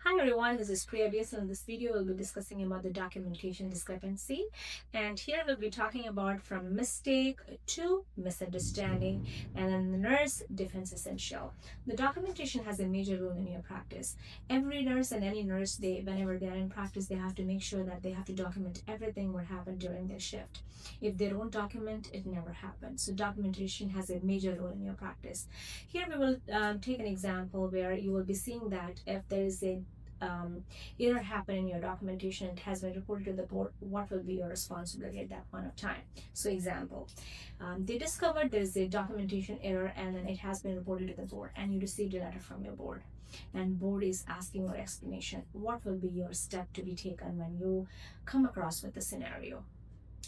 Hi everyone, this is Priya. Basil. In this video, we'll be discussing about the documentation discrepancy. And here we'll be talking about from mistake to misunderstanding and then the nurse defense essential. The documentation has a major role in your practice. Every nurse and any nurse, whenever they're in practice, they have to make sure that they have to document everything what happened during their shift. If they don't document, it never happens. So documentation has a major role in your practice. Here we will take an example where you will be seeing that if there is a error happen in your documentation, it has been reported to the board, what will be your responsibility at that point of time? So example, they discovered there is a documentation error and then it has been reported to the board and you received a letter from your board and board is asking for explanation. What will be your step to be taken when you come across with the scenario?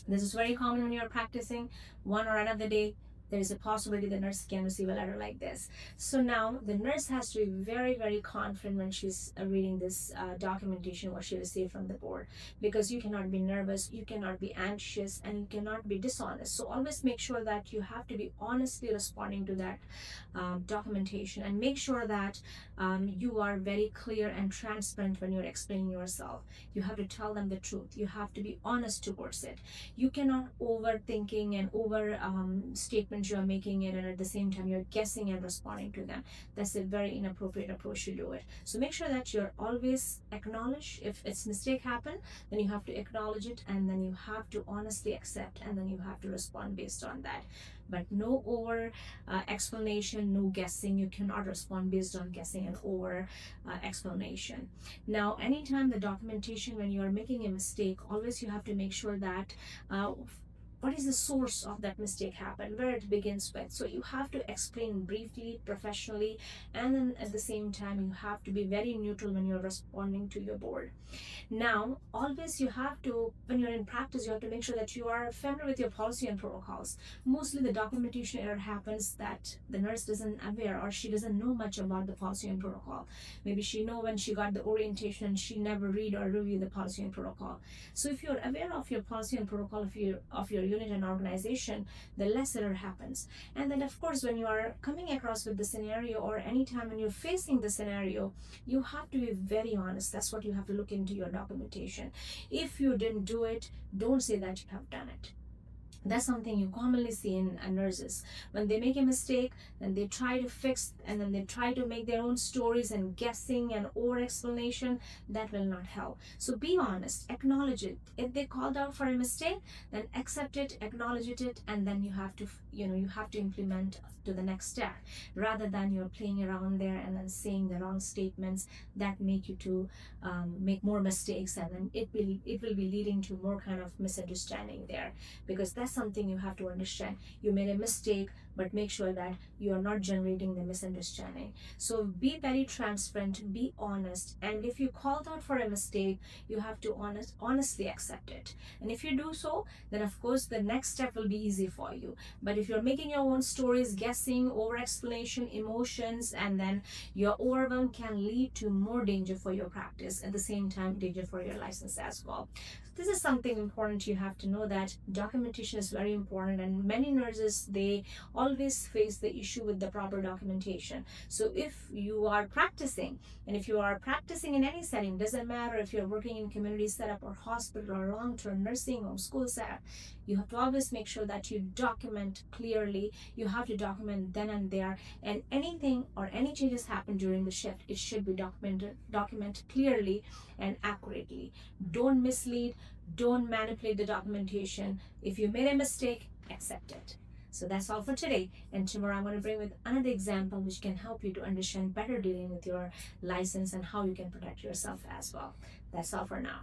This is very common when you're practicing one or another day. There is a possibility the nurse can receive a letter like this. So now the nurse has to be very, very confident when she's reading this documentation, what she received from the board, because you cannot be nervous, you cannot be anxious, and you cannot be dishonest. So always make sure that you have to be honestly responding to that documentation and make sure that you are very clear and transparent when you're explaining yourself. You have to tell them the truth. You have to be honest towards it. You cannot overthinking and over statements you are making it, and at the same time you're guessing and responding to them. That's a very inappropriate approach to do it. So make sure that you're always acknowledge if it's mistake happen, then you have to acknowledge it, and then you have to honestly accept, and then you have to respond based on that. But no over explanation, no guessing. You cannot respond based on guessing and over explanation. Now, anytime the documentation, when you are making a mistake, always you have to make sure that what is the source of that mistake happened, where it begins with. So you have to explain briefly, professionally, and then at the same time you have to be very neutral when you're responding to your board. Now always you have to, when you're in practice, you have to make sure that you are familiar with your policy and protocols. Mostly the documentation error happens that the nurse doesn't aware or she doesn't know much about the policy and protocol. Maybe she know when she got the orientation, she never read or review the policy and protocol. So if you're aware of your policy and protocol of your unit and organization, the less error happens. And then of course when you are coming across with the scenario or anytime when you're facing the scenario, you have to be very honest. That's what you have to look into your documentation. If you didn't do it, don't say that you have done it. That's something you commonly see in nurses. When they make a mistake, then they try to fix and then they try to make their own stories and guessing and over explanation. That will not help. So be honest, acknowledge it. If they called out for a mistake, then accept it, acknowledge it, and then you have to implement to the next step, rather than you're playing around there and then saying the wrong statements that make you to make more mistakes, and then it will be leading to more kind of misunderstanding there, because that's something you have to understand. You made a mistake, but make sure that you are not generating the misunderstanding. So be very transparent, be honest, and if you called out for a mistake, you have to honestly accept it. And if you do so, then of course the next step will be easy for you. But if you're making your own stories, guessing, over explanation, emotions, and then your overwhelm can lead to more danger for your practice, at the same time danger for your license as well. This is something important. You have to know that documentation is very important, and many nurses, they always face the issue with the proper documentation. So if you are practicing, and if you are practicing in any setting, doesn't matter if you're working in community setup or hospital or long-term nursing home, school setup, you have to always make sure that you document clearly. You have to document then and there, and anything or any changes happen during the shift, it should be documented clearly and accurately. Don't mislead, don't manipulate the documentation. If you made a mistake, accept it. So that's all for today, and tomorrow I'm going to bring with another example which can help you to understand better dealing with your license and how you can protect yourself as well. That's all for now.